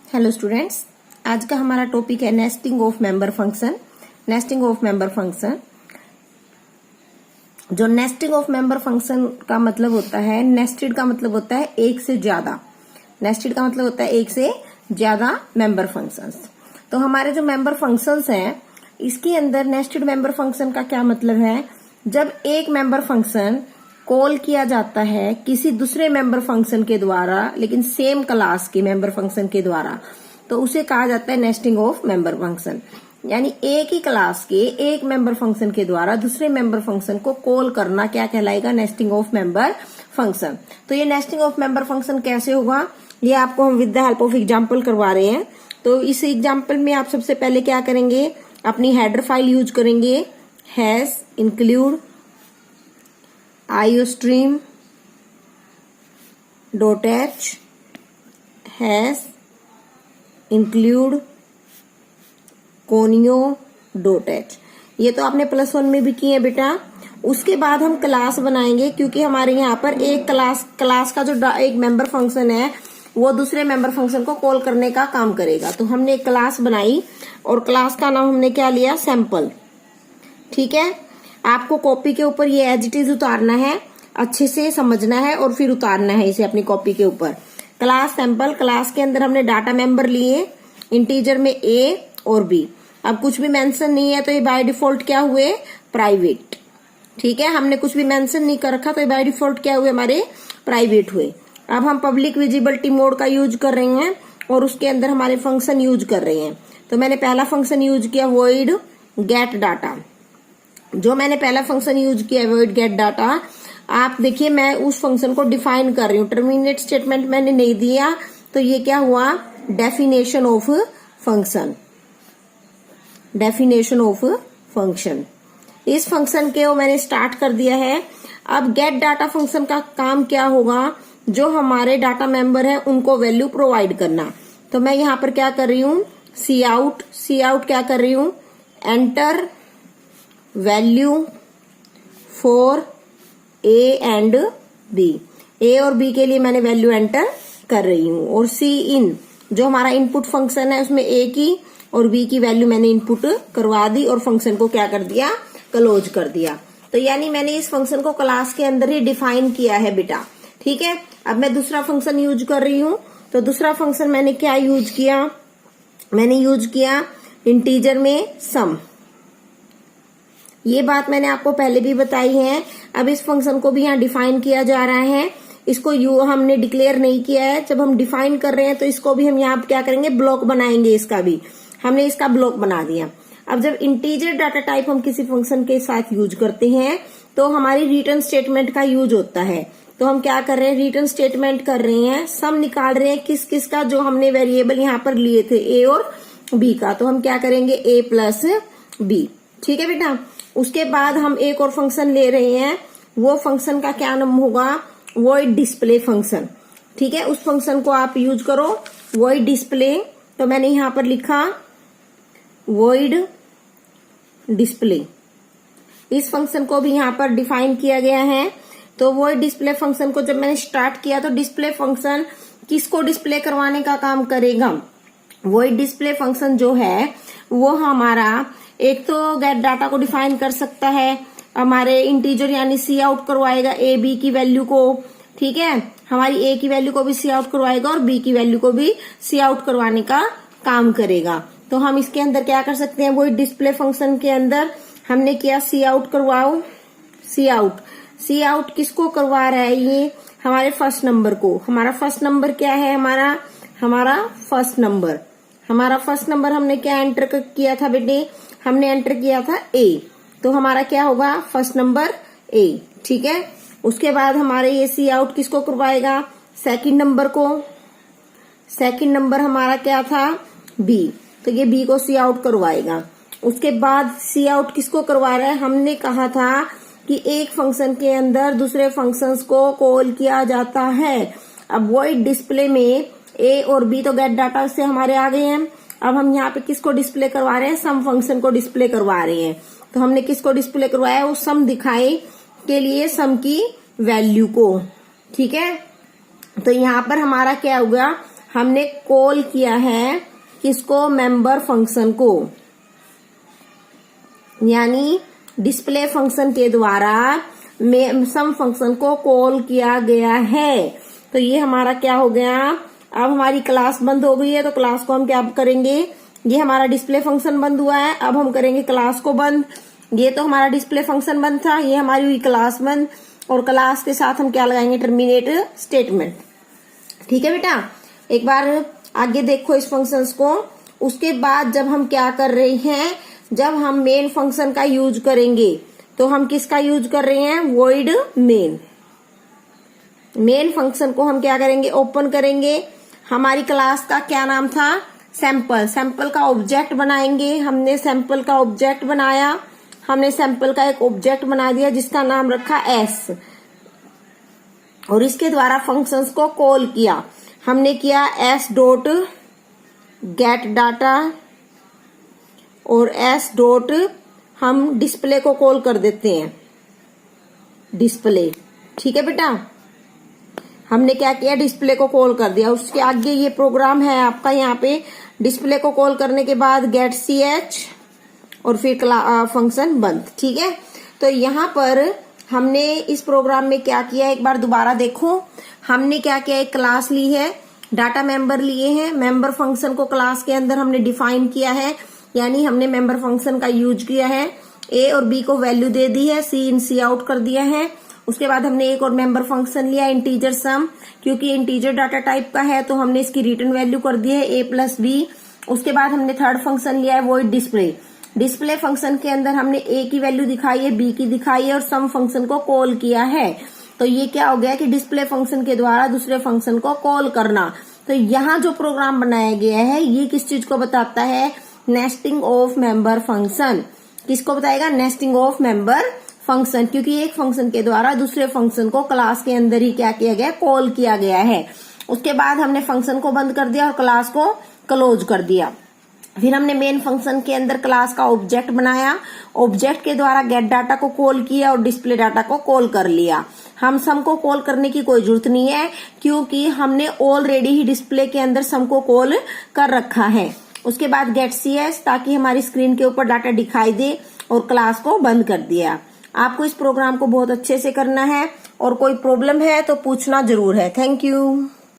Hello students, आज का हमारा टॉपिक है nesting of member function. Nesting of member function, जो नेस्टिंग ऑफ मेंबर फंक्शन का मतलब होता है, नेस्टेड का मतलब होता है एक से ज्यादा। नेस्टेड का मतलब होता है एक से ज्यादा मेंबर फंक्शंस। तो हमारे जो मेंबर फंक्शंस हैं, इसके अंदर नेस्टेड मेंबर फंक्शन का क्या मतलब है? जब एक मेंबर फंक्शन कॉल किया जाता है किसी दूसरे मेंबर फंक्शन के द्वारा, लेकिन सेम क्लास के मेंबर फंक्शन के द्वारा, तो उसे कहा जाता है नेस्टिंग ऑफ मेंबर फंक्शन। यानी एक ही क्लास के एक मेंबर फंक्शन के द्वारा दूसरे मेंबर फंक्शन को कॉल करना क्या कहलाएगा? Nesting of member function. तो ये नेस्टिंग ऑफ मेंबर फंक्शन कैसे होगा, ये आपको हम with the help of example करवा रहे हैं। तो इस एग्जाम्पल में आप सबसे पहले क्या करेंगे? अपनी हेडर फाइल यूज करेंगे, hash include iostream .h hash include conio .h। ये तो आपने +1 में भी किए बेटा। उसके बाद हम क्लास बनाएंगे, क्योंकि हमारे यहाँ पर एक क्लास का जो एक मेंबर फंक्शन है वो दूसरे मेंबर फंक्शन को कॉल करने का काम करेगा। तो हमने एक क्लास बनाई और क्लास का नाम हमने क्या लिया? सैंपल। ठीक है, आपको कॉपी के ऊपर ये एज इट इज उतारना है, अच्छे से समझना है और फिर उतारना है इसे अपनी कॉपी के ऊपर। क्लास सैंपल, क्लास के अंदर हमने डाटा मेंबर लिए इंटीजर में a और b। अब कुछ भी मेंशन नहीं है तो ये बाय डिफॉल्ट क्या हुए? प्राइवेट। ठीक है, हमने कुछ भी मेंशन नहीं कर रखा तो ये बाय डिफॉल्ट क्या हुए? हमारे प्राइवेट हुए। अब हम पब्लिक विजिबिलिटी मोड का यूज कर रहे हैं और उसके अंदर हमारे फंक्शन यूज कर रहे हैं। तो मैंने पहला फंक्शन यूज किया वॉइड गेट डाटा। जो मैंने पहला फंक्शन यूज किया वॉइड गेट डाटा, आप देखिए मैं उस फंक्शन को डिफाइन कर रही हूँ। टर्मिनेट स्टेटमेंट मैंने नहीं दिया, तो ये क्या हुआ? Definition of function. Definition of function, इस फंक्शन के मैंने स्टार्ट कर दिया है। अब गेट डाटा फंक्शन का काम क्या होगा? जो हमारे डाटा मेंबर है उनको वैल्यू प्रोवाइड करना। तो मैं यहाँ पर क्या कर रही हूँ? सी आउट क्या कर रही हूँ? Enter value for A and B. A और बी के लिए मैंने वैल्यू एंटर कर रही हूँ। और सी इन, जो हमारा इनपुट फंक्शन है उसमें ए की और बी की वैल्यू मैंने इनपुट करवा दी और फंक्शन को क्या कर दिया? क्लोज कर दिया। तो यानी मैंने इस फंक्शन को क्लास के अंदर ही डिफाइन किया है बेटा। ठीक है, अब मैं दूसरा फंक्शन यूज कर रही हूँ। तो दूसरा फंक्शन मैंने क्या यूज किया? मैंने यूज किया इंटीजर में सम। ये बात मैंने आपको पहले भी बताई है। अब इस फंक्शन को भी यहाँ डिफाइन किया जा रहा है। इसको हमने डिक्लेयर नहीं किया है। जब हम डिफाइन कर रहे हैं तो इसको भी हम यहाँ क्या करेंगे? ब्लॉक बनाएंगे। इसका भी हमने इसका ब्लॉक बना दिया। अब जब इंटीजर डाटा टाइप हम किसी फंक्शन के साथ यूज करते हैं तो हमारी रिटर्न स्टेटमेंट का यूज होता है। तो हम क्या कर रहे हैं? रिटर्न स्टेटमेंट कर रहे हैं, सम निकाल रहे हैं किस किस का? जो हमने वेरिएबल यहाँ पर लिए थे ए और बी का। तो हम क्या करेंगे? ए प्लस बी। ठीक है बेटा। उसके बाद हम एक और फंक्शन ले रहे हैं। वो फंक्शन का क्या नाम होगा? Void display function. ठीक है, उस फंक्शन को आप यूज करो, वॉइड डिस्प्ले। तो मैंने यहां पर लिखा वॉइड डिस्प्ले। इस फंक्शन को भी यहां पर डिफाइन किया गया है। तो वॉइड डिस्प्ले फंक्शन को जब मैंने स्टार्ट किया तो डिस्प्ले फंक्शन किसको डिस्प्ले करवाने का काम करेगा? वॉइड डिस्प्ले फंक्शन जो है वो हमारा एक तो गेट डाटा को डिफाइन कर सकता है, हमारे इंटीजर यानी सी आउट करवाएगा ए बी की वैल्यू को। ठीक है, हमारी ए की वैल्यू को भी सी आउट करवाएगा और बी की वैल्यू को भी सी आउट करवाने का काम करेगा। तो हम इसके अंदर क्या कर सकते हैं? वही डिस्प्ले फंक्शन के अंदर हमने किया सी आउट करवाओ। सी आउट किसको करवा रहा है? ये हमारे फर्स्ट नंबर को। हमारा फर्स्ट नंबर क्या है? हमारा फर्स्ट नंबर हमने क्या एंटर किया था बेटे? हमने एंटर किया था ए। तो हमारा क्या होगा? First number A. ठीक है, उसके बाद हमारे ये सी आउट किसको करवाएगा? सेकंड नंबर को। सेकंड नंबर हमारा क्या था? बी। तो ये बी को सी आउट करवाएगा। उसके बाद सी आउट किसको करवा रहा है? हमने कहा था कि एक फंक्शन के अंदर दूसरे फंक्शंस को कॉल किया जाता है। अब वॉइड डिस्प्ले में ए और बी तो गेट डाटा से हमारे आ गए हैं। अब हम यहाँ पे किसको डिस्प्ले करवा रहे हैं? सम फंक्शन को डिस्प्ले करवा रहे हैं। तो हमने किसको डिस्प्ले करवाया? वो सम दिखाए के लिए सम की वैल्यू को। ठीक है, तो यहाँ पर हमारा क्या होगा? हमने कॉल किया है किसको, मेंबर फंक्शन को, यानी डिस्प्ले फंक्शन के द्वारा सम फंक्शन को कॉल किया गया है। तो ये हमारा क्या हो गया, अब हमारी क्लास बंद हो गई है, तो क्लास को हम क्या करेंगे, ये हमारा डिस्प्ले फंक्शन बंद हुआ है, अब हम करेंगे क्लास को बंद। ये तो हमारा डिस्प्ले फंक्शन बंद था, ये हमारी हुई क्लास बंद, और क्लास के साथ हम क्या लगाएंगे, टर्मिनेट स्टेटमेंट। ठीक है बेटा, एक बार आगे देखो इस फंक्शंस को। उसके बाद जब हम क्या कर रहे हैं, जब हम मेन फंक्शन का यूज करेंगे, तो हम किसका यूज कर रहे हैं, वॉइड मेन। मेन फंक्शन को हम क्या करेंगे, ओपन करेंगे। हमारी क्लास का क्या नाम था, सैंपल। सैंपल का ऑब्जेक्ट बनाएंगे, हमने सैंपल का ऑब्जेक्ट बनाया, हमने सैंपल का एक ऑब्जेक्ट बना दिया जिसका नाम रखा एस, और इसके द्वारा फंक्शंस को कॉल किया। हमने किया एस डॉट गेट डाटा, और एस डॉट हम डिस्प्ले को कॉल कर देते हैं, डिस्प्ले। ठीक है बेटा, हमने क्या किया, डिस्प्ले को कॉल कर दिया। उसके आगे ये प्रोग्राम है आपका, यहाँ पे डिस्प्ले को कॉल करने के बाद गेट ch और फिर फंक्शन बंद। ठीक है, तो यहाँ पर हमने इस प्रोग्राम में क्या किया, एक बार दोबारा देखो। हमने क्या किया, एक क्लास ली है, डाटा मेंबर लिए हैं, मेंबर फंक्शन को क्लास के अंदर हमने डिफाइन किया है, यानी हमने मेंबर फंक्शन का यूज किया है। ए और बी को वैल्यू दे दी है, सी इन सी आउट कर दिया है। उसके बाद हमने एक और मेंबर फंक्शन लिया, इंटीजर सम, क्योंकि इंटीजर डाटा टाइप का है तो हमने इसकी रिटर्न वैल्यू कर दी है ए प्लस बी। उसके बाद हमने थर्ड फंक्शन लिया है वॉइड डिस्प्ले। डिस्प्ले फंक्शन के अंदर हमने ए की वैल्यू दिखाई है, बी की दिखाई है, और सम फंक्शन को कॉल किया है। तो ये क्या हो गया कि डिस्प्ले फंक्शन के द्वारा दूसरे फंक्शन को कॉल करना। तो यहाँ जो प्रोग्राम बनाया गया है ये किस चीज को बताता है, नेस्टिंग ऑफ मेंबर फंक्शन। किसको बताएगा, नेस्टिंग ऑफ मेंबर फंक्शन, क्योंकि एक फंक्शन के द्वारा दूसरे फंक्शन को क्लास के अंदर ही क्या किया गया, कॉल किया गया है। उसके बाद हमने फंक्शन को बंद कर दिया और क्लास को क्लोज कर दिया। फिर हमने मेन फंक्शन के अंदर क्लास का ऑब्जेक्ट बनाया, ऑब्जेक्ट के द्वारा गेट डाटा को कॉल किया और डिस्प्ले डाटा को कॉल कर लिया। हम सम को कॉल करने की कोई जरूरत नहीं है, क्योंकि हमने ऑलरेडी ही डिस्प्ले के अंदर सम को कॉल कर रखा है। उसके बाद गेट cs, ताकि हमारी स्क्रीन के ऊपर डाटा दिखाई दे, और क्लास को बंद कर दिया। आपको इस प्रोग्राम को बहुत अच्छे से करना है, और कोई प्रॉब्लम है तो पूछना जरूर है। Thank you.